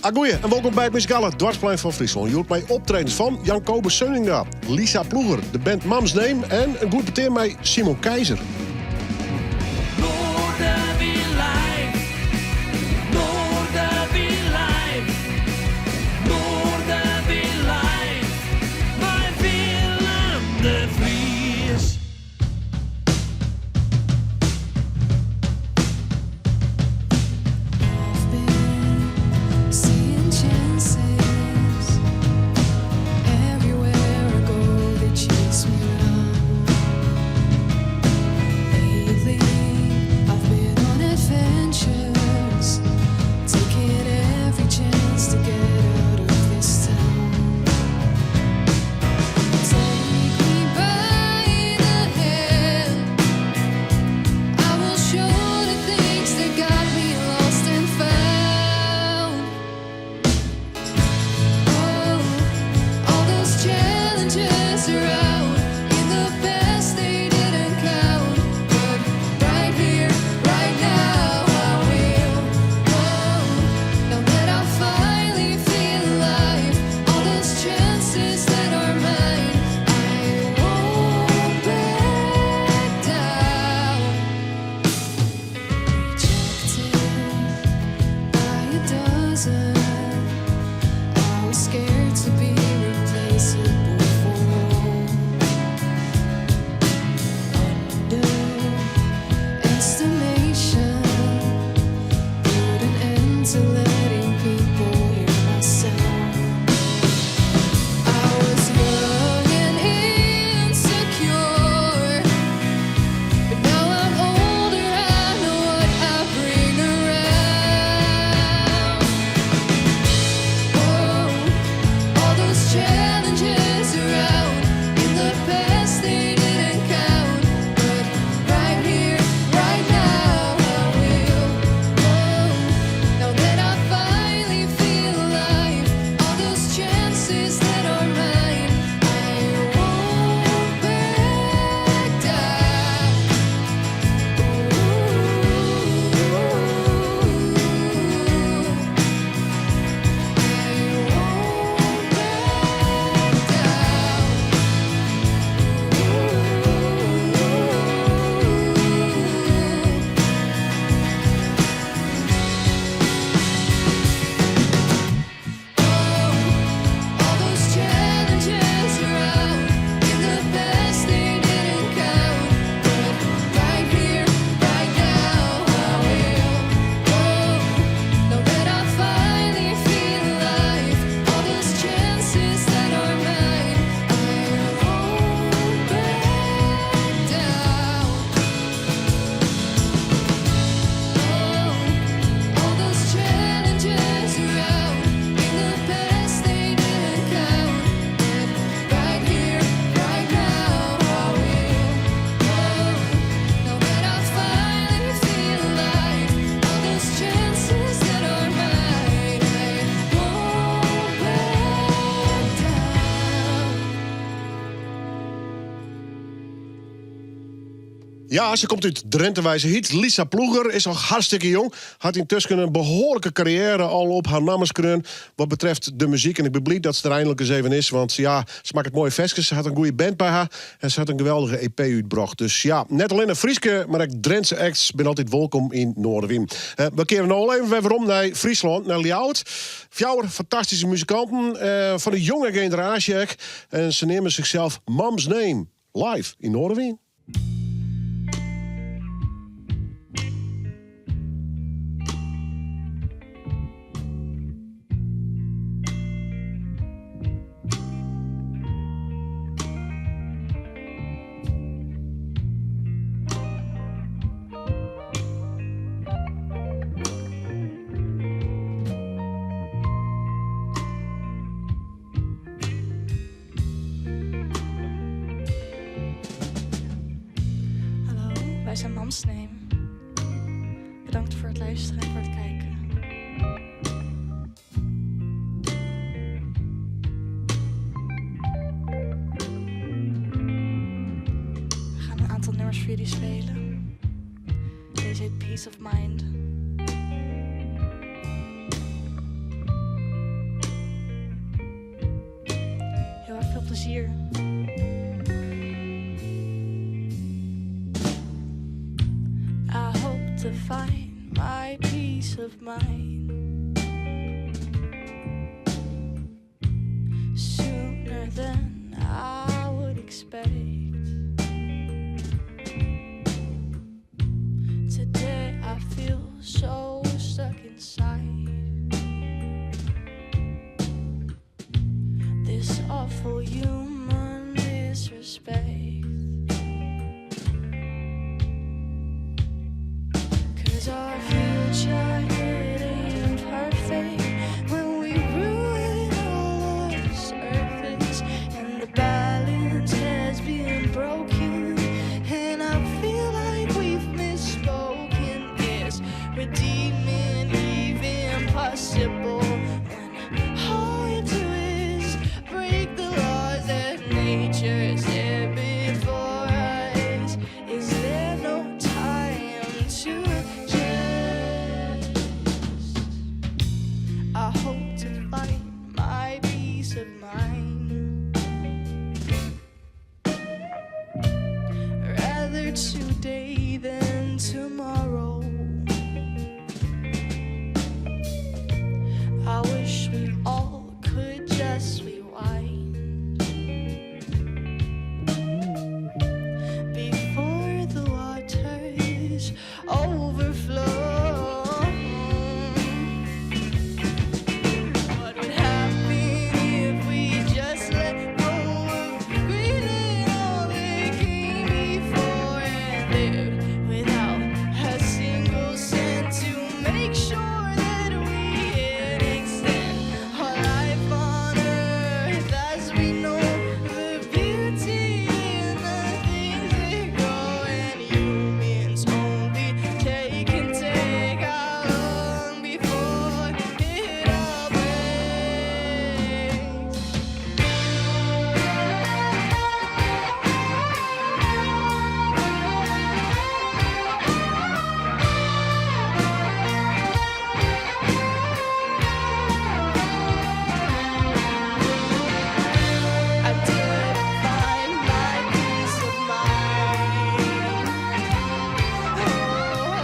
Goeie en welkom bij het muzikale Dwarsplein van Friesland. Je hoort mij optredens van Jan Kobus Sunninga, Lisa Ploeger, de band Mams Name en een goed beteer mij Simon Keizer. Ja, ze komt uit Drentewijze Hiet. Lisa Ploeger is nog hartstikke jong. Had intussen een behoorlijke carrière al op haar namerskreun wat betreft de muziek. En ik ben blij dat ze er eindelijk eens even is. Want ja, ze maakt het mooie vestjes. Ze had een goede band bij haar. En ze had een geweldige EP uitgebracht. Dus ja, net alleen een Frieske, maar ik Drentse acts ben altijd welkom in Noorderwien. We keren nou even om naar Friesland, naar Ljouwert. Vier fantastische muzikanten van de jonge generatie. En ze nemen zichzelf Mams Name live in Noorderwien. Wij zijn Mams Name. Bedankt voor het luisteren en voor het kijken. We gaan een aantal nummers voor jullie spelen. Deze heet Peace of Mind. plezier. I hope to find my peace of mind sooner than I would expect. Today I feel so stuck inside this awful human disrespect. 'Cause our future it ain't perfect when we ruin all our surface, and the balance has been broken, and I feel like we've misspoken. Is redeeming even possible when all you do is break the laws that nature set before us? Is there no time to adjust? I hope to find my peace of mind. Rather today than tomorrow. I wish we all could just rewind before the waters overflow. What would happen if we just let go of greeting all that came before and lived without a single cent to make sure that we can extend our life on earth as we know the beauty in the things that grow, and humans only take and take how long before it all breaks. I did find my peace of mind. Oh,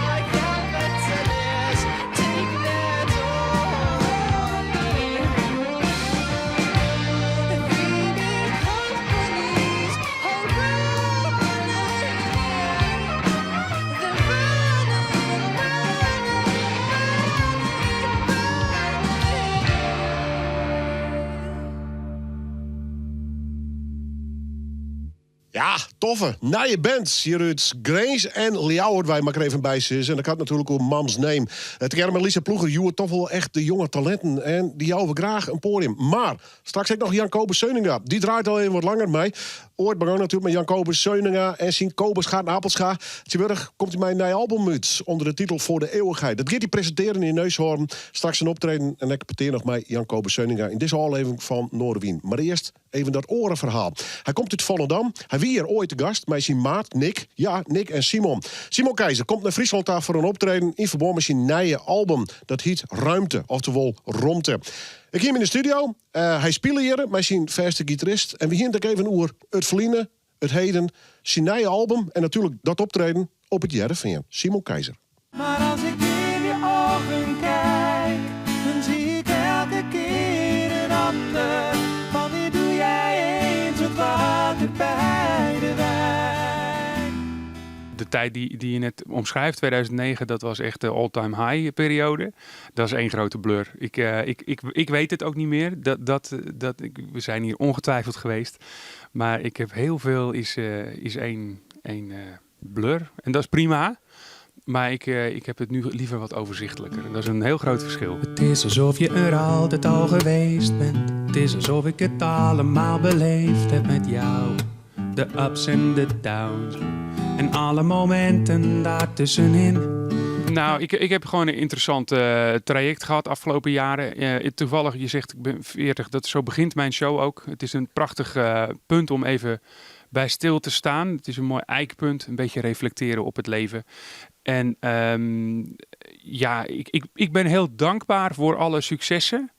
I got better days, take their toll on me. Leaving companies all running, they're Ja, toffe. Na je band, hier uit Grace en Ljouwert, wij maar even bij zitten. En dat gaat natuurlijk om Mams Name. Het kerm en Lisa Ploeger, joe toch wel echt de jonge talenten. En die jouwen graag een podium. Maar straks heb ik nog Jan Kobus Seuninga. Die draait al even wat langer mee. Ooit begon natuurlijk met Jan Kobus Seuninga en Sien Kobus gaat naar Appelscha. Tjeburg komt hij mij een album uit onder de titel Voor de Eeuwigheid. Dat gaat hij presenteren in Neushoorn. Straks een optreden en ik peteer nog met Jan Kobus Seuninga in deze aflevering van Noorderwien. Maar eerst even dat orenverhaal. Hij komt uit Volendam. Hij wie hier ooit te gast met zijn maat Nick. Ja, Nick en Simon. Simon Keizer komt naar Friesland af voor een optreden in verband met zijn nieuwe album. Dat heet Ruimte, oftewel Romte. Ik hier in de studio. Hij speelde hier met zijn verste gitarist. En we hier even over het verliezen, het heden, zijn nieuwe album en natuurlijk dat optreden op het Jereveen. Simon Keizer. Maar als ik in je ogen kijk, dan zie ik elke keer een ander. Want dit doe jij eens wat water bij de wijn. De tijd die je net omschrijft, 2009, dat was echt de all-time high periode. Dat is één grote blur. Ik weet het ook niet meer. We zijn hier ongetwijfeld geweest. Maar ik heb heel veel is één blur. En dat is prima. Maar ik heb het nu liever wat overzichtelijker. En dat is een heel groot verschil. Het is alsof je er altijd al geweest bent. Het is alsof ik het allemaal beleefd heb met jou. De ups en de downs. En alle momenten daartussenin. Nou, ik heb gewoon een interessant traject gehad afgelopen jaren. Toevallig, je zegt ik ben 40, zo begint mijn show ook. Het is een prachtig punt om even bij stil te staan. Het is een mooi eikpunt, een beetje reflecteren op het leven. En ik ben heel dankbaar voor alle successen.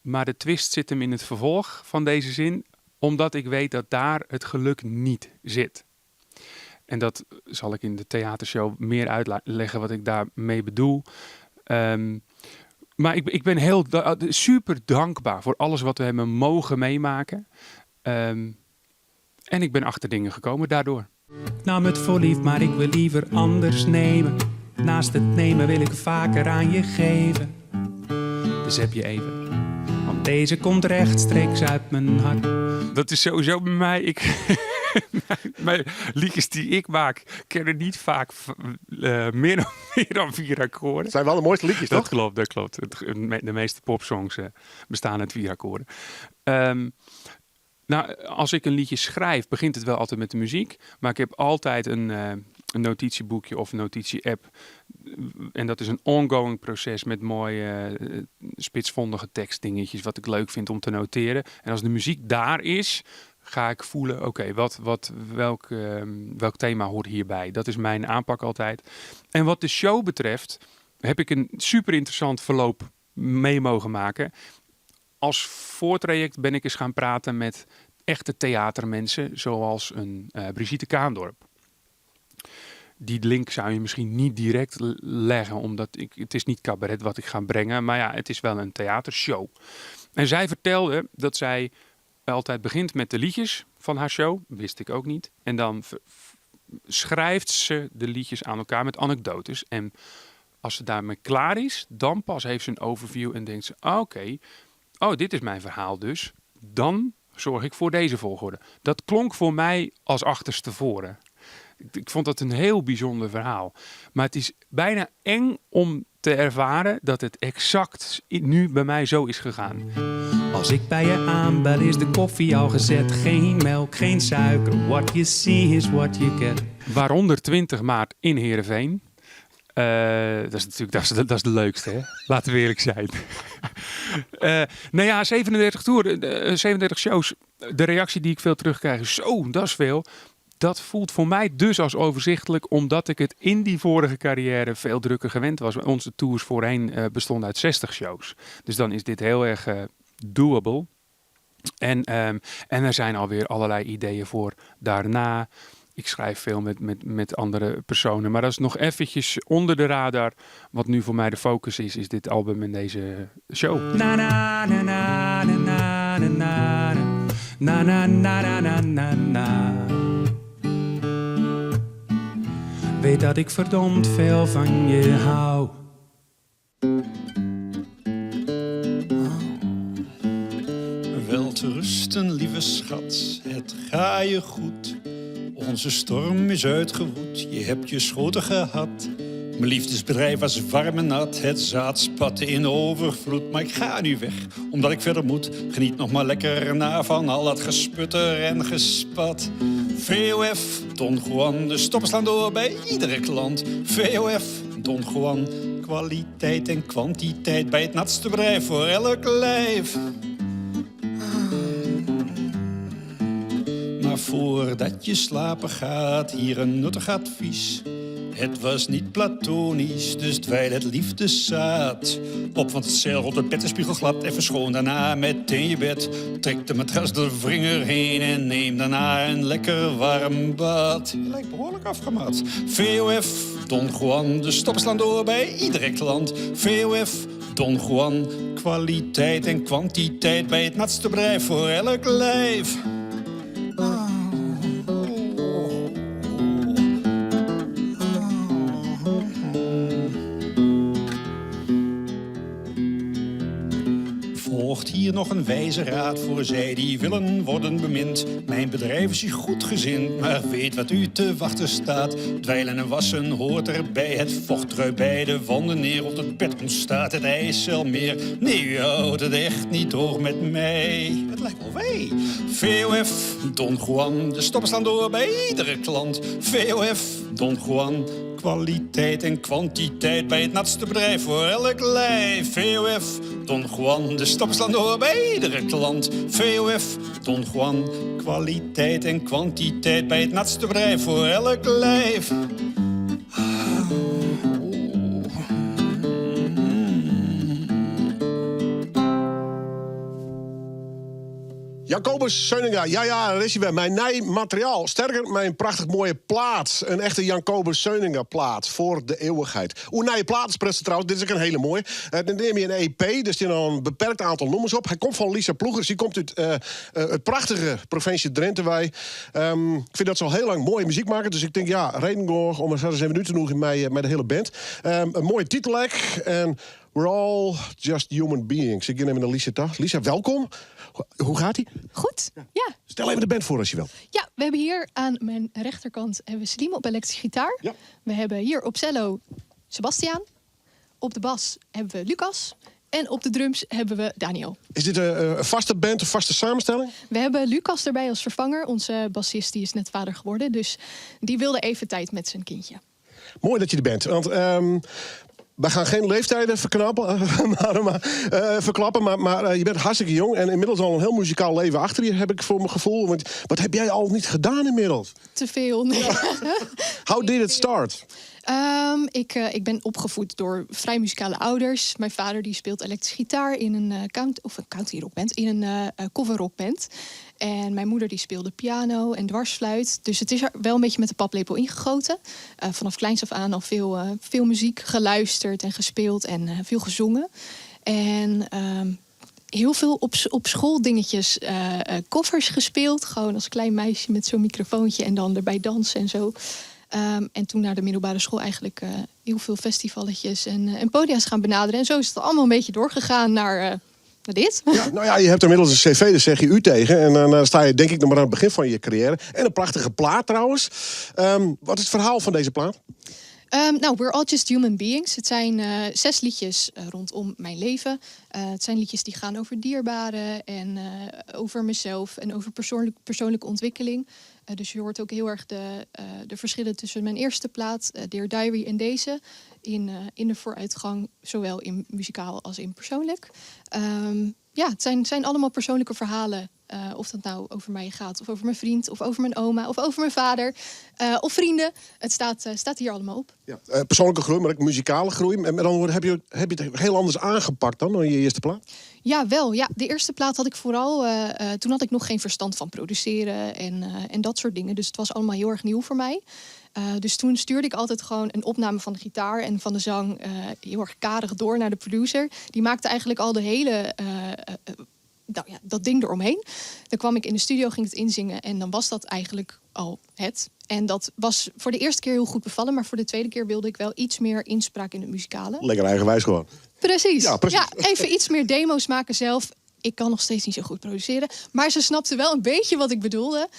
Maar de twist zit hem in het vervolg van deze zin, omdat ik weet dat daar het geluk niet zit. En dat zal ik in de theatershow meer uitleggen wat ik daarmee bedoel. Maar ik ben super dankbaar voor alles wat we hebben mogen meemaken. En ik ben achter dingen gekomen daardoor. Ik nam het voor lief, maar ik wil liever anders nemen. Naast het nemen wil ik vaker aan je geven. Dus heb je even, want deze komt rechtstreeks uit mijn hart. Dat is sowieso bij mij. Mijn liedjes die ik maak kennen niet vaak meer dan 4 akkoorden. Het zijn wel de mooiste liedjes, Dat toch? klopt, dat klopt. De meeste popsongs bestaan uit 4 akkoorden. Als ik een liedje schrijf, begint het wel altijd met de muziek. Maar ik heb altijd een notitieboekje of een notitie-app. En dat is een ongoing proces met mooie spitsvondige tekstdingetjes wat ik leuk vind om te noteren. En als de muziek daar is, ga ik voelen, oké, welk thema hoort hierbij? Dat is mijn aanpak altijd. En wat de show betreft, heb ik een super interessant verloop mee mogen maken. Als voortraject ben ik eens gaan praten met echte theatermensen, zoals een Brigitte Kaandorp. Die link zou je misschien niet direct leggen, omdat het is niet cabaret wat ik ga brengen, maar ja, het is wel een theatershow. En zij vertelde dat zij altijd begint met de liedjes van haar show, wist ik ook niet. En dan schrijft ze de liedjes aan elkaar met anekdotes. En als ze daarmee klaar is, dan pas heeft ze een overview en denkt ze, oké, dit is mijn verhaal dus. Dan zorg ik voor deze volgorde. Dat klonk voor mij als achterstevoren. Ik vond dat een heel bijzonder verhaal. Maar het is bijna eng om te ervaren dat het exact nu bij mij zo is gegaan. Als ik bij je aanbel is de koffie al gezet. Geen melk, geen suiker. What you see is what you get. Waaronder 20 maart in Heerenveen. Dat is natuurlijk dat is de leukste, hè? Laten we eerlijk zijn. 37 toeren, 37 shows. De reactie die ik veel terugkrijg is zo, dat is veel. Dat voelt voor mij dus als overzichtelijk, omdat ik het in die vorige carrière veel drukker gewend was. Onze tours voorheen bestonden uit 60 shows. Dus dan is dit heel erg doable. En er zijn alweer allerlei ideeën voor daarna. Ik schrijf veel met andere personen. Maar dat is nog eventjes onder de radar. Wat nu voor mij de focus is dit album en deze show. Na na na na na na na na na na na na na. Weet dat ik verdomd veel van je hou. Wel te rusten, lieve schat, het ga je goed. Onze storm is uitgewoed, je hebt je schoten gehad. Mijn liefdesbedrijf was warm en nat, het zaad spatte in overvloed. Maar ik ga nu weg, omdat ik verder moet. Geniet nog maar lekker na van al dat gesputter en gespat. VOF, Don Juan, de stoppen slaan door bij iedere klant. VOF, Don Juan, kwaliteit en kwantiteit bij het natste bedrijf voor elk lijf. Maar voordat je slapen gaat, hier een nuttig advies. Het was niet platonisch, dus dweil het liefdeszaad op, want het zeil rond het bed is spiegelglad. Even schoon, daarna meteen je bed. Trek de matras de wringer heen en neem daarna een lekker warm bad. Je lijkt behoorlijk afgemat. VOF, Don Juan, de stoppen slaan door bij iedere klant. VOF, Don Juan, kwaliteit en kwantiteit bij het natste bedrijf voor elk lijf. Volgt hier nog een wijze raad voor zij die willen worden bemind. Mijn bedrijf is u goed gezind, maar weet wat u te wachten staat. Dweilen en wassen hoort erbij, het vocht druipt bij de wanden neer. Op het bed ontstaat het ijsselmeer. Nee, u houdt het echt niet door met mij. Het lijkt wel wij. VOF, Don Juan, de stoppen slaan door bij iedere klant. VOF, Don Juan, kwaliteit en kwantiteit bij het natste bedrijf voor elk lijf. VOF, Don Juan, de stappen slaan door bij iedere klant. VOF, Don Juan, kwaliteit en kwantiteit bij het natste bedrijf voor elk lijf. Jacobus Seuninga, ja, daar is hij weer. Mijn materiaal. Sterker, mijn prachtig mooie plaat. Een echte Jacobus Seuninga plaat voor de eeuwigheid. Hoe plaat is trouwens, dit is ook een hele mooie. Dan neem je een EP, dus die een beperkt aantal nummers op. Hij komt van Lisa Ploegers, die komt uit het prachtige provincie Drenthe. Ik vind dat ze al heel lang mooie muziek maken. Dus ik denk, ja, reden genoeg om er eens even nu te doen met de hele band. Een mooie titellek en We're all just human beings. Ik neem naar Lisa toch. Lisa, welkom. Hoe gaat ie? Goed, ja. Stel even de band voor als je wil. Ja, we hebben hier aan mijn rechterkant hebben we Slim op elektrische gitaar. Ja. We hebben hier op cello Sebastiaan. Op de bas hebben we Lucas. En op de drums hebben we Daniel. Is dit een vaste band, een vaste samenstelling? We hebben Lucas erbij als vervanger. Onze bassist die is net vader geworden. Dus die wilde even tijd met zijn kindje. Mooi dat je er bent. Want wij gaan geen leeftijden verklappen. Maar je bent hartstikke jong. En inmiddels al een heel muzikaal leven achter je, heb ik voor mijn gevoel. Want wat heb jij al niet gedaan inmiddels? Te veel, nee. How did it start? Ik ben opgevoed door vrij muzikale ouders. Mijn vader die speelt elektrische gitaar in een country rockband, in een cover rockband. En mijn moeder die speelde piano en dwarsfluit. Dus het is er wel een beetje met de paplepel ingegoten. Vanaf kleins af aan al veel muziek geluisterd en gespeeld en veel gezongen. En heel veel op school dingetjes, covers gespeeld. Gewoon als klein meisje met zo'n microfoontje en dan erbij dansen en zo. En toen naar de middelbare school eigenlijk heel veel festivaletjes en podia's gaan benaderen. En zo is het allemaal een beetje doorgegaan naar dit. Ja, nou ja, je hebt inmiddels een cv, daar zeg je u tegen. En dan sta je denk ik nog maar aan het begin van je carrière. En een prachtige plaat trouwens. Wat is het verhaal van deze plaat? We're all just human beings. Het zijn 6 liedjes rondom mijn leven. Het zijn liedjes die gaan over dierbaren en over mezelf en over persoonlijke ontwikkeling. Dus je hoort ook heel erg de verschillen tussen mijn eerste plaat, Dear Diary, en deze. In de vooruitgang, zowel in muzikaal als in persoonlijk. Het zijn allemaal persoonlijke verhalen. Of dat nou over mij gaat, of over mijn vriend, of over mijn oma, of over mijn vader, of vrienden. Het staat hier allemaal op. Ja, persoonlijke groei, maar ook muzikale groei. En dan heb je het heel anders aangepakt dan je eerste plaat? Ja, wel. Ja, de eerste plaat had ik vooral. Toen had ik nog geen verstand van produceren en dat soort dingen. Dus het was allemaal heel erg nieuw voor mij. Dus toen stuurde ik altijd gewoon een opname van de gitaar en van de zang heel erg karig door naar de producer. Die maakte eigenlijk al de hele dat ding eromheen. Dan kwam ik in de studio, ging het inzingen en dan was dat eigenlijk al het. En dat was voor de eerste keer heel goed bevallen, maar voor de tweede keer wilde ik wel iets meer inspraak in het muzikale. Lekker eigenwijs gewoon. Precies. Ja, precies. Ja, even iets meer demo's maken zelf. Ik kan nog steeds niet zo goed produceren. Maar ze snapte wel een beetje wat ik bedoelde.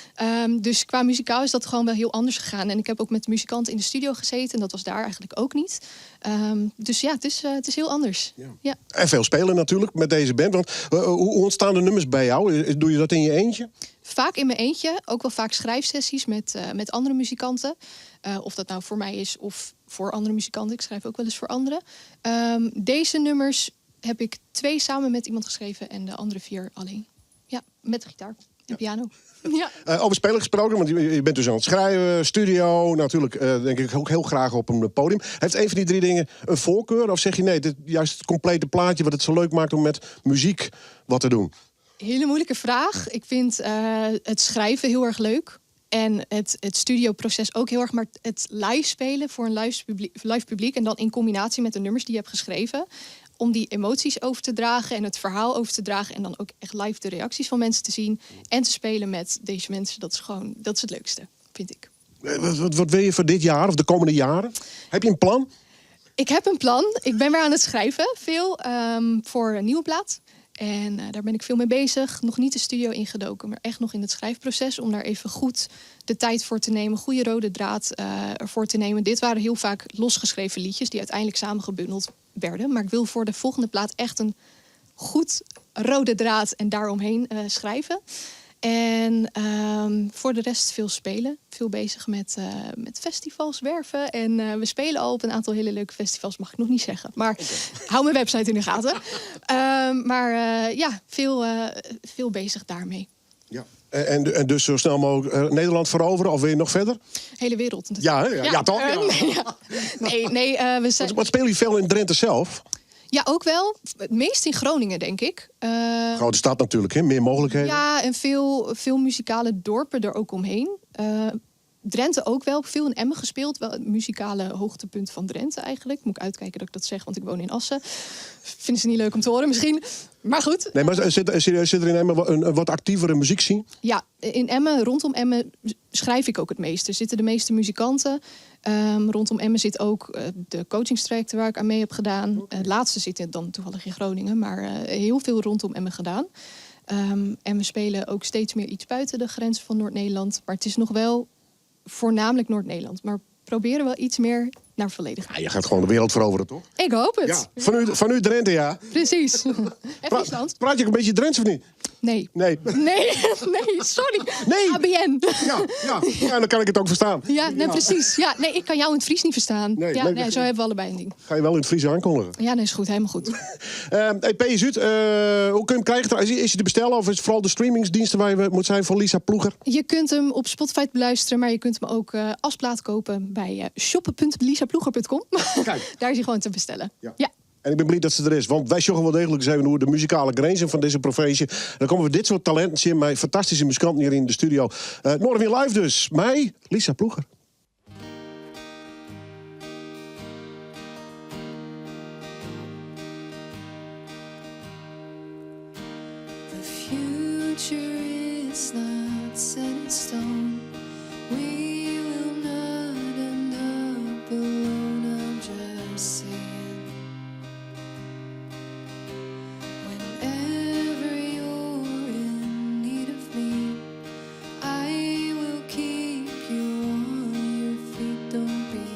Dus qua muzikaal is dat gewoon wel heel anders gegaan. En ik heb ook met muzikanten in de studio gezeten. En dat was daar eigenlijk ook niet. Dus ja, het is heel anders. Ja. Ja. En veel spelen natuurlijk met deze band. Want hoe ontstaan de nummers bij jou? Doe je dat in je eentje? Vaak in mijn eentje. Ook wel vaak schrijfsessies met andere muzikanten. Of dat nou voor mij is of voor andere muzikanten. Ik schrijf ook wel eens voor anderen. Deze nummers heb ik 2 samen met iemand geschreven en de andere 4 alleen. Ja, met de gitaar en piano. Ja. Over spelen gesproken, want je bent dus aan het schrijven, studio, natuurlijk denk ik ook heel graag op een podium. Heeft een van die 3 dingen een voorkeur? Of zeg je nee, juist het complete plaatje wat het zo leuk maakt om met muziek wat te doen? Hele moeilijke vraag. Ik vind het schrijven heel erg leuk. En het studioproces ook heel erg. Maar het live spelen voor een live publiek en dan in combinatie met de nummers die je hebt geschreven, om die emoties over te dragen en het verhaal over te dragen en dan ook echt live de reacties van mensen te zien en te spelen met deze mensen, dat is het leukste, vind ik. Wat wil je voor dit jaar of de komende jaren? Heb je een plan? Ik heb een plan. Ik ben weer aan het schrijven, veel voor een nieuwe plaat. En daar ben ik veel mee bezig. Nog niet de studio ingedoken, maar echt nog in het schrijfproces. Om daar even goed de tijd voor te nemen. Goede rode draad ervoor te nemen. Dit waren heel vaak losgeschreven liedjes die uiteindelijk samengebundeld werden. Maar ik wil voor de volgende plaat echt een goed rode draad en daaromheen schrijven. En voor de rest veel spelen. Veel bezig met festivals, werven. En we spelen al op een aantal hele leuke festivals, mag ik nog niet zeggen. Maar hou mijn website in de gaten. Veel bezig daarmee. Ja. En dus zo snel mogelijk Nederland veroveren, of wil je nog verder? Hele wereld. Ja, hè? Ja, toch? Ja. Nee, we zijn... Wat speel je veel in Drenthe zelf? Ja, ook wel. Het meest in Groningen, denk ik. Grote stad natuurlijk, hè? Meer mogelijkheden. Ja, en veel muzikale dorpen er ook omheen. Drenthe ook wel. Veel in Emmen gespeeld. Wel het muzikale hoogtepunt van Drenthe eigenlijk. Moet ik uitkijken dat ik dat zeg, want ik woon in Assen. Vinden ze niet leuk om te horen misschien. Maar goed. Nee, maar zit er in Emmen een wat actievere muziekscene? Ja, in Emmen, rondom Emmen schrijf ik ook het meest. Er zitten de meeste muzikanten. Rondom Emmen zit ook de coachingstrajecten waar ik aan mee heb gedaan. Het laatste zit dan toevallig in Groningen. Maar heel veel rondom Emmen gedaan. En we spelen ook steeds meer iets buiten de grenzen van Noord-Nederland. Maar het is nog wel voornamelijk Noord-Nederland. Maar proberen wel iets meer naar volledig. Ja, je gaat gewoon de wereld veroveren, toch? Ik hoop het. Ja, van u Drenthe, ja. Precies. En Friesland? Praat je ook een beetje Drents of niet? Nee. Nee. Nee, sorry. Nee. ABN. Ja, dan kan ik het ook verstaan. Ja, nee, precies. Ja, nee, ik kan jou in het Fries niet verstaan. Nee, ja, nee, nee, zo hebben we allebei een ding. Ga je wel in het Fries aankondigen? Ja, nee, is goed. Helemaal goed. Hey, P. Zuid, hoe kun je hem krijgen? Is hij te bestellen of is het vooral de streamingsdiensten waar je moet zijn van Lisa Ploeger? Je kunt hem op Spotify beluisteren, maar je kunt hem ook als plaat kopen bij shoppen.lisaploeger.com. Kijk. Daar is hij gewoon te bestellen. Ja. En ik ben blij dat ze er is. Want wij zorgen wel degelijk eens even hoe de muzikale grenzen van deze provincie. Dan komen we dit soort talenten zien met fantastische muzikanten hier in de studio. Noordwien Live dus. Mij, Lisa Ploeger. The future is not set in stone. We will not end up alone, I'm just saying. Whenever you're in need of me, I will keep you on your feet, don't be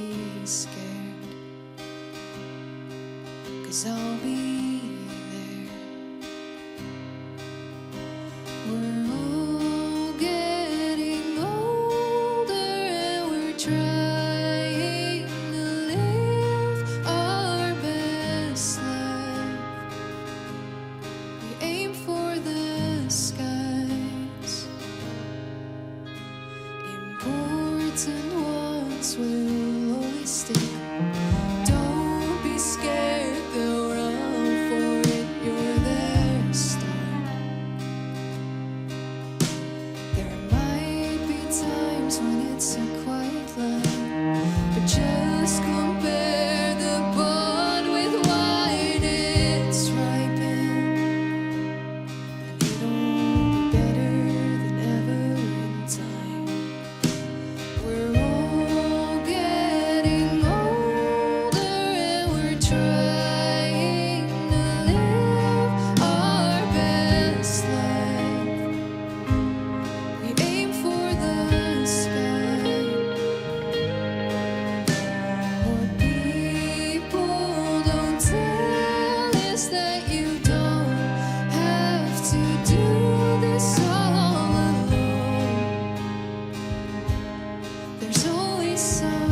scared. 'Cause I'll be there. We're all getting older and we're trying to live our best life. We aim for the skies. Important ones will always stick. Don't be scared, they'll run for it. You're their star. There might be times when it's a quiet line, but just compare the bond with wine. It's ripened, and it'll be better than ever in time. We're all getting older and we're trying to live our best life. We aim for the sky. What people don't tell is that you don't have to do this all alone. There's always someone.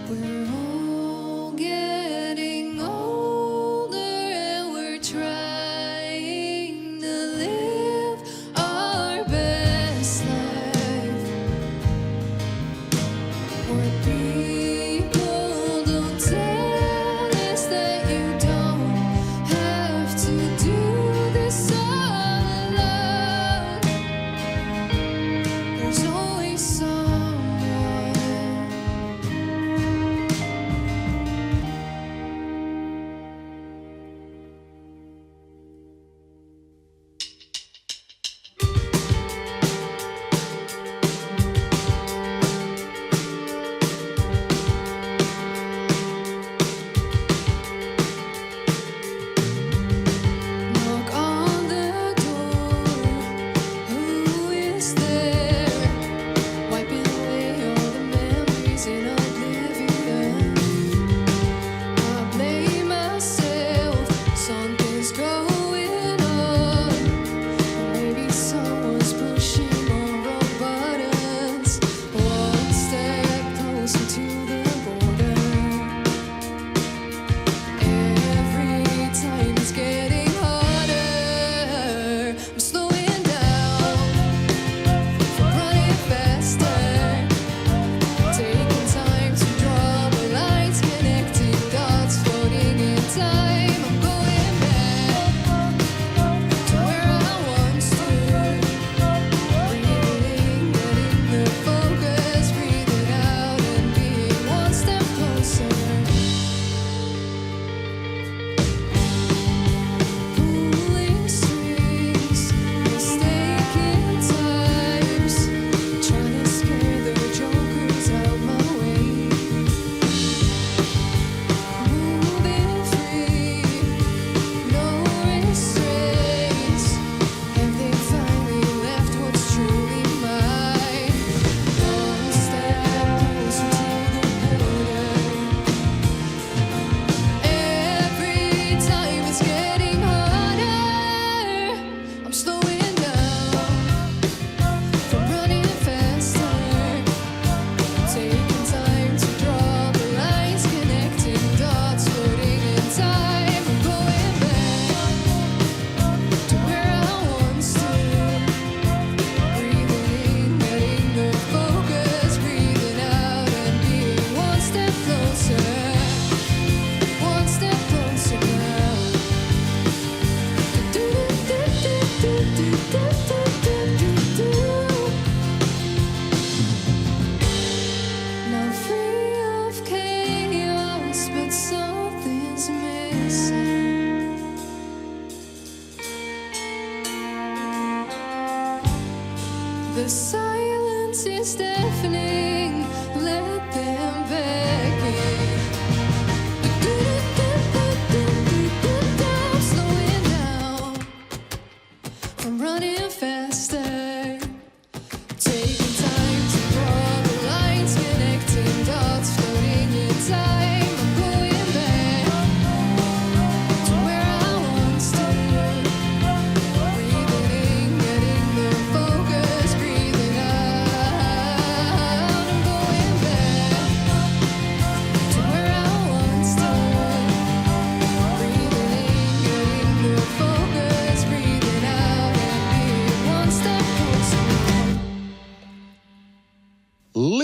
We're all getting older and we're trying to live our best life. What people don't tell is that you don't have to do this all alone. There's always someone.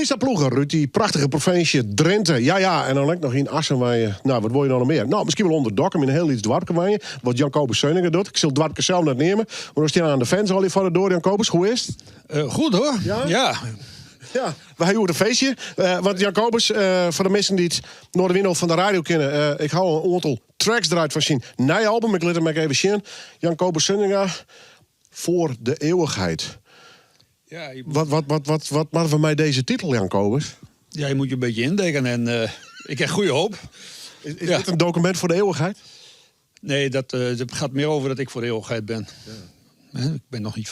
Lisa Ploeger uit die prachtige provincie Drenthe. Ja, en dan lijkt nog in Assen waar je... Nou, wat wil je nou nog meer? Nou, misschien wel onder dokken in een heel iets dwarpje waar je. Wat Jan Kobus Zeuninger doet. Ik zal het dwarpje zelf net nemen. Maar dan staan aan de fans al even door, Jan Kobus. Hoe is het? Goed hoor. Ja? Ja. We hebben een feestje. Want Jan Kobus, voor de mensen die het door de winkel van de radio kennen... ik hou een aantal tracks eruit van zien. Nee album, ik laat hem even zien. Jan Kobus Zeuninger, Voor de Eeuwigheid. Ja, Wat maken we mij deze titel, Jan Kobus? ja, je moet je een beetje indenken en ik heb goede hoop. Is Ja. dit een document voor de eeuwigheid? Nee, dat gaat meer over dat ik voor de eeuwigheid ben. Hè,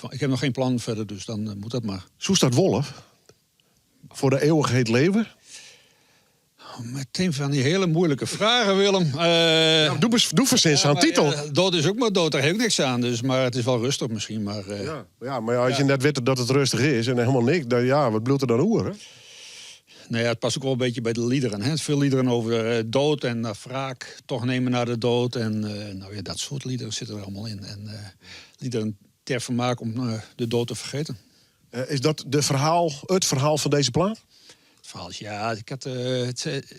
ik heb nog geen plan verder, dus dan moet dat maar. Zo staat Wolf. Voor de eeuwigheid leven? Meteen van die hele moeilijke vragen, Willem. Doe verzins aan titel. Dood is ook maar dood, daar heb ik niks aan. Dus, maar het is wel rustig misschien. Maar, Maar als je net weet dat het rustig is en helemaal niks... dan wat bedoelt er dan hoe, hè? Nou ja, het past ook wel een beetje bij de liederen. Hè? Veel liederen over dood en wraak, toch nemen naar de dood. En dat soort liederen zitten er allemaal in. En liederen ter vermaak om de dood te vergeten. Is dat het verhaal van deze plaat? Het verhaal is, ja,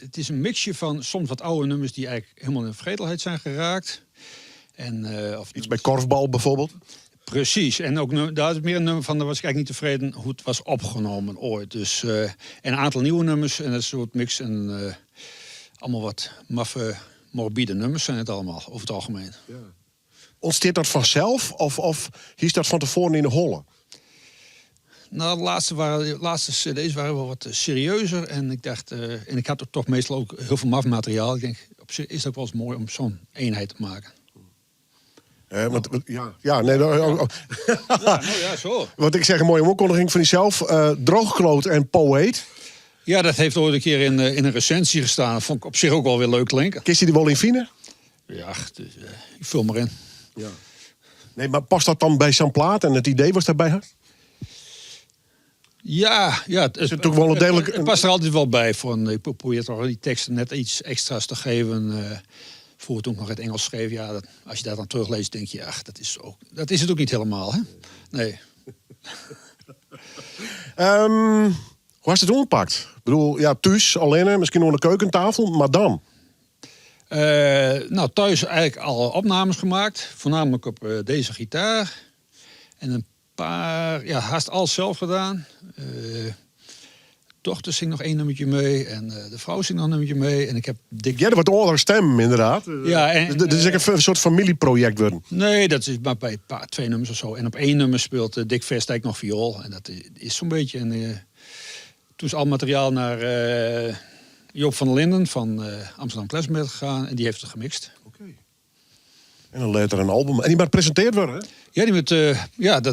het is een mixje van soms wat oude nummers... die eigenlijk helemaal in de vergetelheid zijn geraakt. En, Iets bij korfbal bijvoorbeeld? Precies. En ook daar is meer een nummer van, daar was ik eigenlijk niet tevreden hoe het was opgenomen ooit. Dus, en een aantal nieuwe nummers en dat is een soort mix. En allemaal wat maffe, morbide nummers zijn het allemaal, over het algemeen. Ja. Ontsteert dat vanzelf of is dat van tevoren in de holle? Nou, de laatste cd's waren wel wat serieuzer. En ik dacht, en ik had er toch meestal ook heel veel mafmateriaal. Ik denk, op zich is het ook wel eens mooi om zo'n eenheid te maken. Zo. Want ik zeg een mooie opkondiging van jezelf. Droogkloot en poëet. Ja, dat heeft ooit een keer in een recensie gestaan. Dat vond ik op zich ook wel weer leuk klinken. Kist je die wel in fine? Ja, dus, ik vul maar in. Ja. Nee, maar past dat dan bij zo'n plaat en het idee was daarbij had? Ja, het past er altijd wel bij. Ik probeer toch die teksten net iets extra's te geven. Voor toen ik nog het Engels schreef, ja, als je dat dan terugleest, denk je, ach, dat is het ook niet helemaal, hè? Nee. Hoe is het ongepakt? Ik bedoel, ja, thuis, alleen, misschien onder de keukentafel, maar dan? Thuis eigenlijk al opnames gemaakt. Voornamelijk op deze gitaar. En een paar, haast alles zelf gedaan. Dochter zingt nog 1 nummertje mee. En de vrouw zingt nog een nummertje mee. En ik heb Ja, wat oudere stem, inderdaad. Ja, en, dat is een soort familieproject worden. Nee, dat is maar bij 2 nummers of zo. En op 1 nummer speelt Dick Verstijk nog viool. En dat is zo'n beetje. En toen is al materiaal naar Joop van der Linden van Amsterdam Klezmer gegaan. En die heeft het gemixt. Okay. En dan later een album. En die maar presenteerd worden, hè? Ja, die met,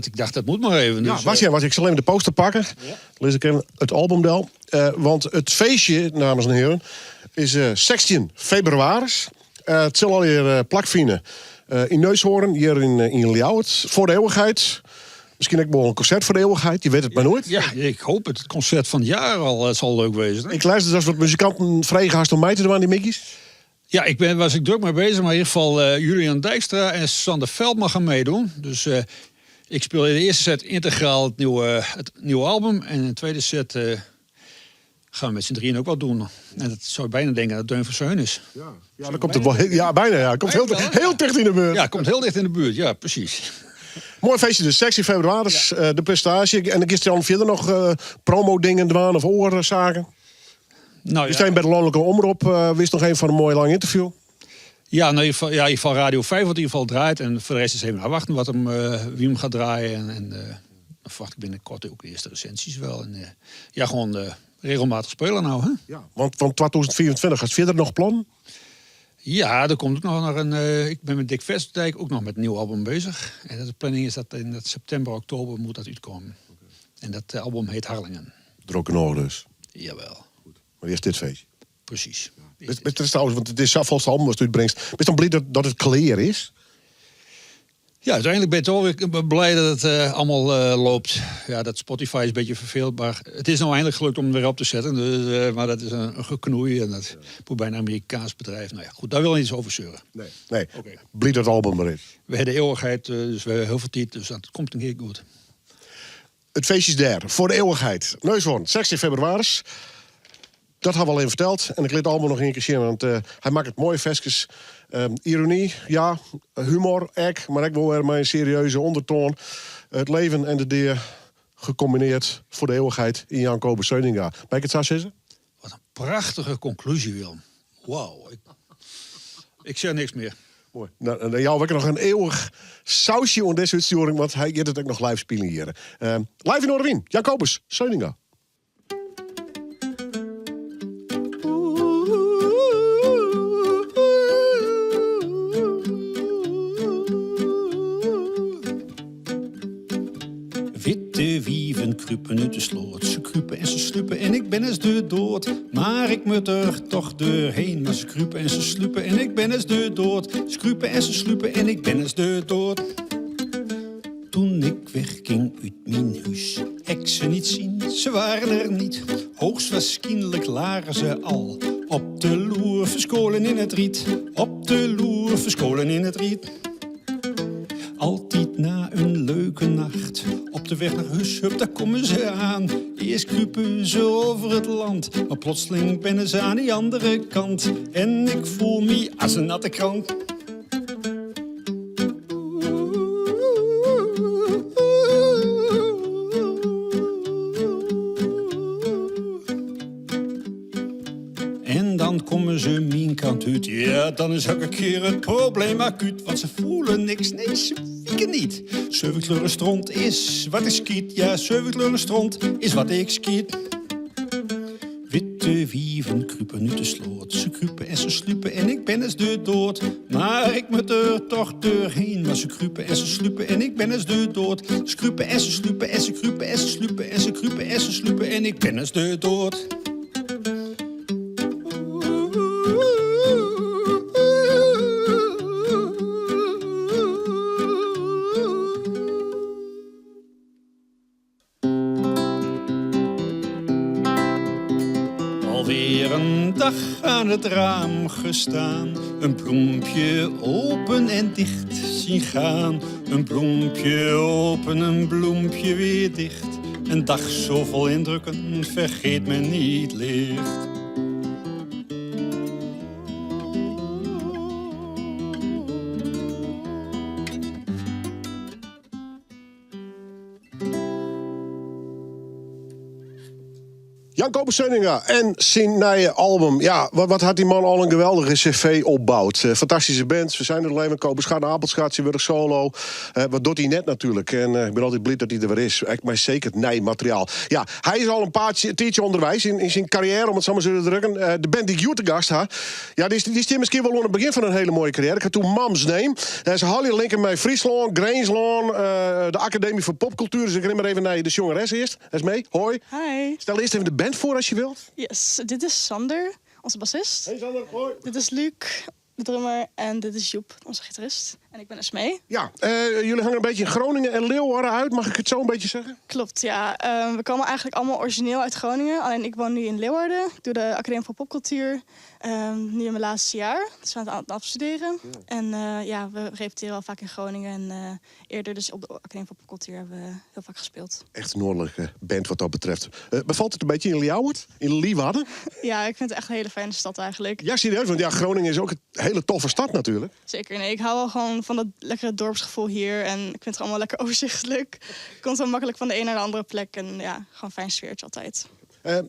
ik dacht, dat moet maar even. Ja, Dus, ik zal even de poster pakken. Ja. Lees ik even het albumdel. Want het feestje, dames en heren, is 16 februari. Het zal alweer plakvinden in Neushoorn, hier in Ljouwert. Voor de eeuwigheid. Misschien ook wel een concert voor de eeuwigheid. Je weet het maar nooit. Ja, ik hoop het. Het concert van het jaar al. Het zal leuk wezen. Hè? Ik luister dus wat muzikanten vrijgehaast om mij te doen aan die mickies. Ja, was ik druk mee bezig. Maar in ieder geval Julian Dijkstra en Sander Veldman gaan meedoen. Dus ik speel in de eerste set integraal het nieuwe album. En in de tweede set gaan we met z'n drieën ook wat doen. En dat zou je bijna denken dat Deun Verzeun is. Ja, dan komt het wel. Ja, bijna. Ja. Komt heel dicht in de buurt. Ja, komt heel dicht in de buurt. Ja, precies. Mooi feestje dus. 16 februari, de presentatie. En dan is er dan verder nog promo-dingen doen of oorzaken. Nou, Je staat bij de landelijke omroep. Wist nog een van een mooi lang interview. Ja, in ieder geval Radio 5 wordt in ieder geval draait. En voor de rest is even afwachten wie hem gaat draaien. En dan verwacht ik binnenkort ook de eerste recensies wel. En gewoon regelmatig spelen nou. Hè? Ja. Want van 2024 gaat verder nog plan? Ja, er komt ook nog een... ik ben met Dick Verstijk ook nog met een nieuw album bezig. En de planning is dat in september, oktober moet dat uitkomen. Okay. En dat album heet Harlingen. Drokken oor dus. Jawel. Maar eerst dit feestje. Precies. Het is trouwens, want het is zelfs album als het uitbrengt. Ben je dan blij dat het clear is? Ja, uiteindelijk ben je toch weer blij dat het allemaal loopt. Ja, dat Spotify is een beetje verveeld. Maar het is nou eindelijk gelukt om hem weer op te zetten. Dus, maar dat is een geknoei. En dat moet bij een Amerikaans bedrijf. Nou ja, goed, daar wil ik niet eens over zeuren. Nee. Okay. Blij dat het album er is. We hebben de eeuwigheid, dus we hebben heel veel tijd. Dus dat komt een keer goed. Het feestje is daar, voor de eeuwigheid. Neushoorn, 16 februari. Dat had we al even verteld. En ik liet allemaal nog een keer zien, want hij maakt het mooie festjes. Ironie, ja, humor, maar ik wil er maar een serieuze ondertoon. Het leven en de dier gecombineerd voor de eeuwigheid in Jan Kobus Seuninga. Ben ik het zo zeggen? Wat een prachtige conclusie, Willem. Wauw. Ik zeg niks meer. Mooi. Nou, dan jou heb ik nog een eeuwig sausje onder deze uitsturing, want hij gaat het ook nog live spelen hier. Live in Oorwien, Jan Kobus Seuninga. Witte wieven kruipen uit de sloot. Ze kruipen en ze sluipen en ik ben eens de dood. Maar ik moet er toch doorheen. Maar ze kruipen en ze sluipen en ik ben eens de dood. Ze kruipen en ze sluipen en ik ben eens de dood. Toen ik wegging uit mijn huis, ik ze niet zien, ze waren er niet. Hoogstwaarschijnlijk lagen ze al op de loer verscholen in het riet. Op de loer verscholen in het riet. Altijd na een leuke nacht, op de weg naar huis, hup, daar komen ze aan. Eerst kruipen ze over het land, maar plotseling bennen ze aan die andere kant. En ik voel me als een natte krant. En dan komen ze mijn kant uit. Ja, dan is elke keer het probleem acuut. Want ze voelen niks, nee, ze wieken niet. 7 kleuren stront is wat ik skiet. Ja, 7 kleuren stront is wat ik skiet. Witte wieven kruipen uit de sloot. Ze kruipen en ze sluipen en ik ben eens de dood. Maar ik moet er toch doorheen. Maar ze kruipen en ze sluipen en ik ben eens de dood. Ze kruipen en ze sluipen en ze kruipen en ze sluipen en ze kruipen en ze sluipen en ik ben eens de dood. Alweer een dag aan het raam gestaan. Een bloempje open en dicht zien gaan. Een bloempje open, een bloempje weer dicht. Een dag zo vol indrukken, vergeet men niet licht. Jan Kobus Seuninga en zijn nieuwe album. Ja, wat had die man al een geweldige cv opbouwd. Fantastische bands. We zijn er alleen maar. Kobus gaat naar Appelschaatsje, weer solo. Wat doet hij net natuurlijk. En ik ben altijd blij dat hij er weer is. Maar zeker het nieuw materiaal. Ja, hij is al een paar tijdje onderwijs in zijn carrière, om het zo maar zo te drukken. De band die ik te gast had. Ja, die is misschien wel aan het begin van een hele mooie carrière. Ik had toen Mams neem. Ze hadden linken met Friesland, Greensland, de Academie voor Popcultuur. Dus ik neem maar even naar de jongeres eerst. Hij is mee. Hoi. Hi. Stel eerst even de band voor als je wilt. Yes, dit is Sander, onze bassist. Hey Sander, hoi. Dit is Luc, de drummer. En dit is Joep, onze gitarist. En ik ben Esmee. Ja, jullie hangen een beetje in Groningen en Leeuwarden uit. Mag ik het zo een beetje zeggen? Klopt, ja. We komen eigenlijk allemaal origineel uit Groningen. Alleen ik woon nu in Leeuwarden. Ik doe de Academie voor Popcultuur. Nu in mijn laatste jaar. Dus we aan het afstuderen. Ja. En ja, we repeteren wel vaak in Groningen. En eerder dus op de Academie voor Popcultuur hebben we heel vaak gespeeld. Echt een noordelijke band wat dat betreft. Bevalt het een beetje in Leeuwarden? In Leeuwarden? Ja, ik vind het echt een hele fijne stad eigenlijk. Ja, serieus. Want ja, Groningen is ook een hele toffe stad natuurlijk. Zeker, nee. Ik hou wel gewoon van dat lekkere dorpsgevoel hier. En ik vind het allemaal lekker overzichtelijk. Je komt zo makkelijk van de een naar de andere plek. En ja, gewoon een fijn sfeertje altijd.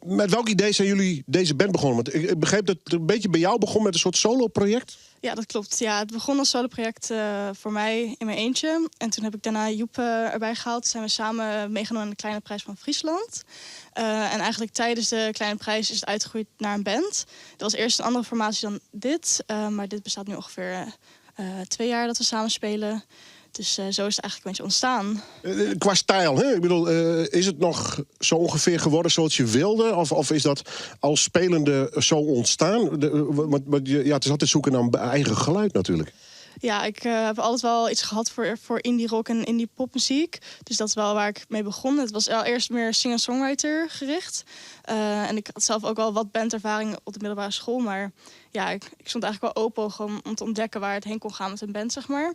Met welk idee zijn jullie deze band begonnen? Want ik begreep dat het een beetje bij jou begon met een soort solo-project. Ja, dat klopt. Ja, het begon als solo-project voor mij in mijn eentje. En toen heb ik daarna Joep erbij gehaald. Zijn we samen meegenomen aan de Kleine Prijs van Friesland. En eigenlijk tijdens de Kleine Prijs is het uitgegroeid naar een band. Dat was eerst een andere formatie dan dit. Maar dit bestaat nu ongeveer 2 jaar dat we samen spelen. Dus zo is het eigenlijk een beetje ontstaan. Qua stijl, hè? Ik bedoel, is het nog zo ongeveer geworden zoals je wilde? Of is dat als spelende zo ontstaan? Ja, het is altijd zoeken naar een eigen geluid natuurlijk. Ja, ik heb altijd wel iets gehad voor indie rock en indie popmuziek. Dus dat is wel waar ik mee begon. Het was eerst meer singer-songwriter gericht. En ik had zelf ook wel wat bandervaring op de middelbare school. Maar ja, ik stond eigenlijk wel open om te ontdekken waar het heen kon gaan met een band, zeg maar.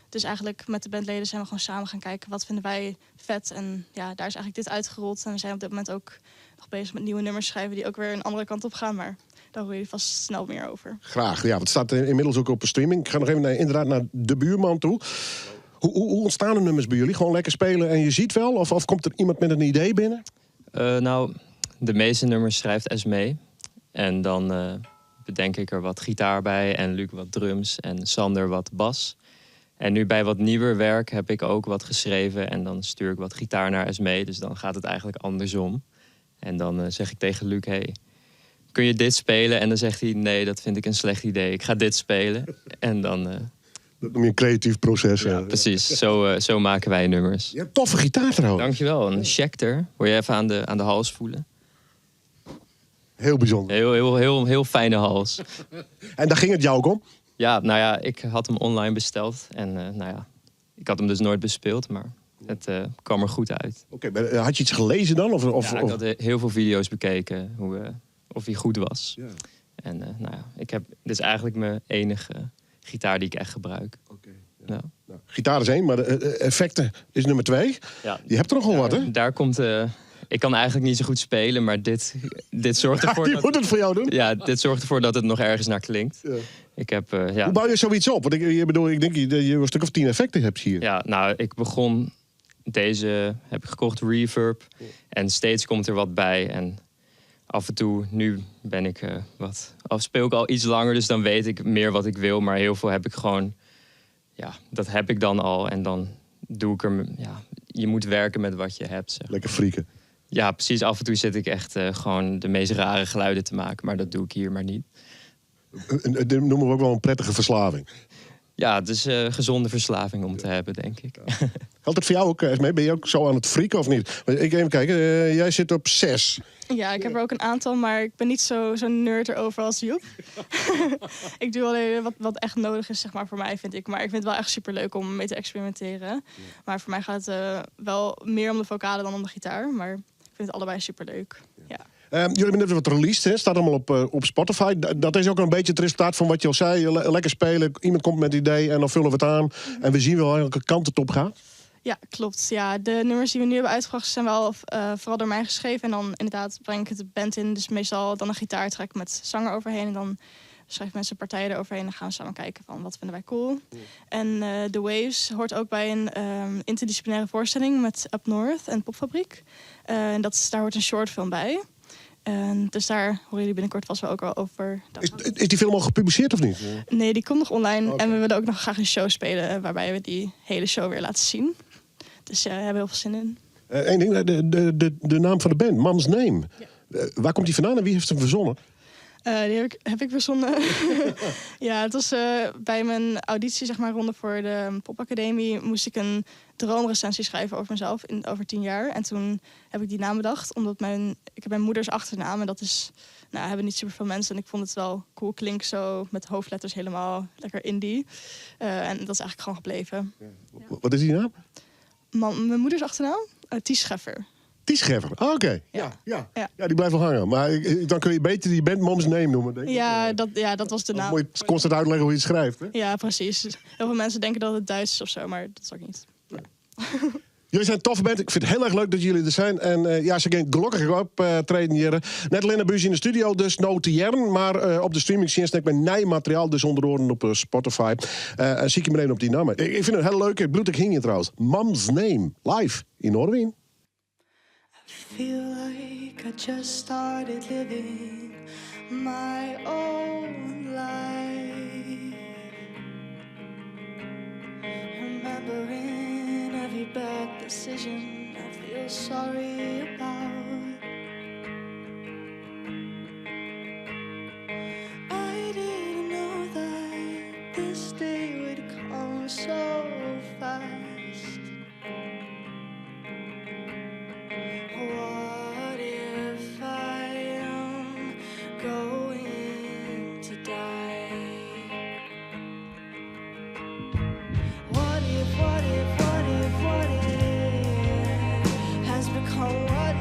Dus eigenlijk met de bandleden zijn we gewoon samen gaan kijken wat vinden wij vet. En ja, daar is eigenlijk dit uitgerold. En we zijn op dit moment ook nog bezig met nieuwe nummers schrijven die ook weer een andere kant op gaan. Maar daar hoor je vast snel meer over. Graag. Ja, het staat inmiddels ook op streaming. Ik ga nog even inderdaad naar De Buurman toe. Hoe ontstaan de nummers bij jullie? Gewoon lekker spelen en je ziet wel? Of komt er iemand met een idee binnen? Nou, de meeste nummers schrijft Esmee. En dan bedenk ik er wat gitaar bij en Luc wat drums en Sander wat bas. En nu bij wat nieuwer werk heb ik ook wat geschreven en dan stuur ik wat gitaar naar Esmee. Dus dan gaat het eigenlijk andersom. En dan zeg ik tegen Luc, hey, kun je dit spelen? En dan zegt hij, nee, dat vind ik een slecht idee. Ik ga dit spelen. En dan... Dat noem je een creatief proces. Ja, precies. Zo maken wij nummers. Je hebt toffe gitaar trouwens. Dankjewel. Een Schecter. Wil je even aan de hals voelen? Heel bijzonder. Heel fijne hals. En daar ging het jou ook om? Ja, nou ja, ik had hem online besteld. En nou ja, ik had hem dus nooit bespeeld, maar het kwam er goed uit. Oké, had je iets gelezen dan? Of Ja, ik had heel veel video's bekeken of hij goed was. Ja. En nou ja, dit is eigenlijk mijn enige gitaar die ik echt gebruik. Oké, ja. Ja. Nou, gitaar is 1, maar de effecten is nummer 2. Ja, Je hebt er nogal wat, hè? Daar komt... ik kan eigenlijk niet zo goed spelen, maar dit zorgt ervoor Die moet het voor jou doen. Ja, dit zorgt ervoor dat het nog ergens naar klinkt. Ja. Ik heb, Hoe bouw je zoiets op? Want ik denk dat je een stuk of 10 effecten hebt hier. Ja, nou, ik begon... Deze heb ik gekocht, Reverb. En steeds komt er wat bij. En af en toe, nu ben ik speel ik al iets langer, dus dan weet ik meer wat ik wil. Maar heel veel heb ik gewoon... Ja, dat heb ik dan al. En dan doe ik er... Ja, je moet werken met wat je hebt, zeg. Lekker frieken. Ja, precies. Af en toe zit ik echt gewoon de meest rare geluiden te maken. Maar dat doe ik hier maar niet. Dat noemen we ook wel een prettige verslaving. Ja, het is gezonde verslaving om te hebben, denk ik. Geldt het voor jou ook, Esmee? Ben je ook zo aan het frieken of niet? Ik even kijken, jij zit op 6. Ja, ik heb er ook een aantal, maar ik ben niet zo'n nerd erover als Joep. Ik doe alleen wat echt nodig is, zeg maar, voor mij, vind ik. Maar ik vind het wel echt superleuk om mee te experimenteren. Ja. Maar voor mij gaat het wel meer om de vocalen dan om de gitaar. Maar ik vind het allebei superleuk. Ja. Jullie hebben net wat released, hè? Staat allemaal op Spotify. Dat is ook een beetje het resultaat van wat je al zei. Lekker spelen, iemand komt met een idee en dan vullen we het aan. En we zien wel welke kant het op gaat. Ja, klopt. Ja, de nummers die we nu hebben uitgebracht zijn wel vooral door mij geschreven. En dan inderdaad breng ik het de band in. Dus meestal dan een gitaartrack met zanger overheen. En dan schrijven mensen partijen eroverheen. En dan gaan we samen kijken van wat vinden wij cool. En The Waves hoort ook bij een interdisciplinaire voorstelling met Up North en Popfabriek. En daar hoort een shortfilm bij. Dus daar horen jullie binnenkort vast wel ook al over. Is die film al gepubliceerd of niet? Nee, die komt nog online. Okay. En we willen ook nog graag een show spelen waarbij we die hele show weer laten zien. Dus we hebben heel veel zin in. Eén ding, de naam van de band, Mom's Name. Ja. Waar komt die vandaan en wie heeft hem verzonnen? Die heb ik verzonnen. Ja, het was bij mijn auditie, zeg maar, ronde voor de Popacademie, moest ik een droomrecensie schrijven over mezelf over 10 jaar. En toen heb ik die naam bedacht, omdat ik heb mijn moeders achternaam en dat is, hebben niet super veel mensen. En ik vond het wel cool klinken zo met hoofdletters helemaal lekker indie. En dat is eigenlijk gewoon gebleven. Ja. Ja. Wat is die naam? Mijn moeders achternaam? Ties Scheffer. Ties Scheffer, oké. Ja, die blijft wel hangen. Maar dan kun je beter die band Mom's Name noemen, denk ik. Dat was de naam. Moet je constant uitleggen hoe je het schrijft, hè? Ja, precies. Heel veel mensen denken dat het Duits is of zo, maar dat is ook niet. Ja. Jullie zijn een toffe band. Ik vind het heel erg leuk dat jullie er zijn. En ze gaan gelukkig optreden hier. Net alleen bij in de studio, dus nou te jaren. Maar op de streaming met nieuw materiaal, dus onder andere op Spotify. En zie ik je meteen op die naam. Ik vind het heel leuk. Ik bloed ik hing je trouwens. Mom's Name, live in Orwin. I feel like I just started living my own life, remembering every bad decision I feel sorry about. I didn't know that this day would come so fast. What if I am going to die? What if has become what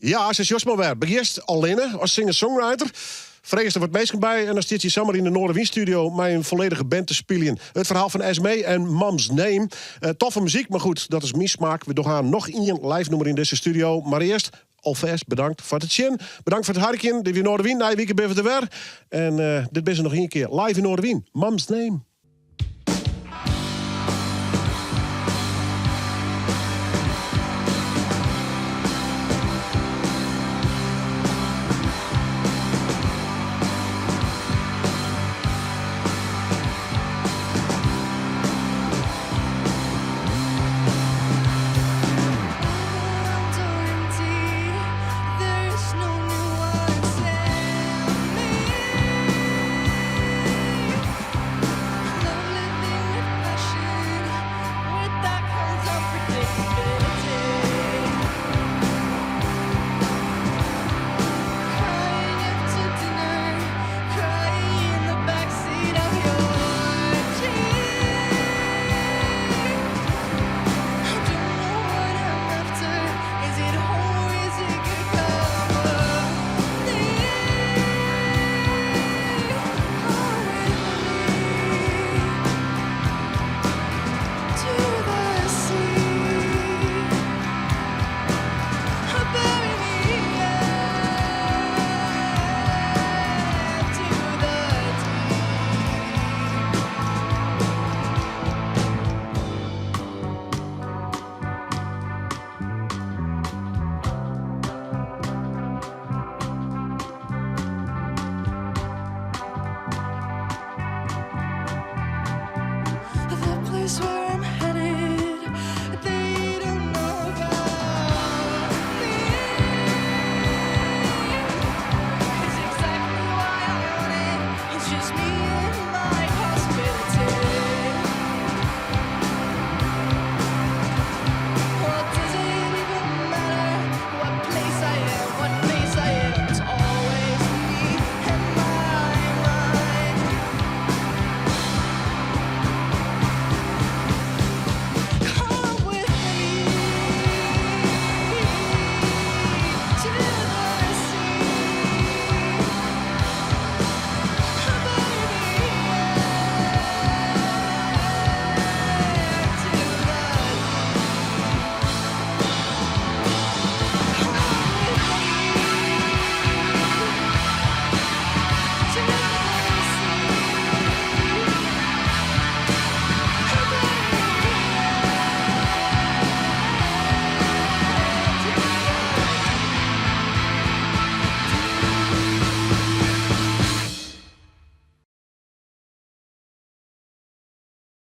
Ja, ze is juist maar weer. Begint alleen als singer-songwriter. Vrees er wat mensen bij en dan zit je samen in de Noorderwind-studio met een volledige band te spelen. Het verhaal van Esmee en Mom's Name. Toffe muziek, maar goed, dat is mijn smaak. We gaan nog één live nummer in deze studio. Maar eerst, alvast bedankt voor het chin. Bedankt voor het harkje. Dit weer Noorderwind, na week ben we er weer. En dit ben ze nog één keer live in Noorderwind. Mom's Name. There's no nuance in place where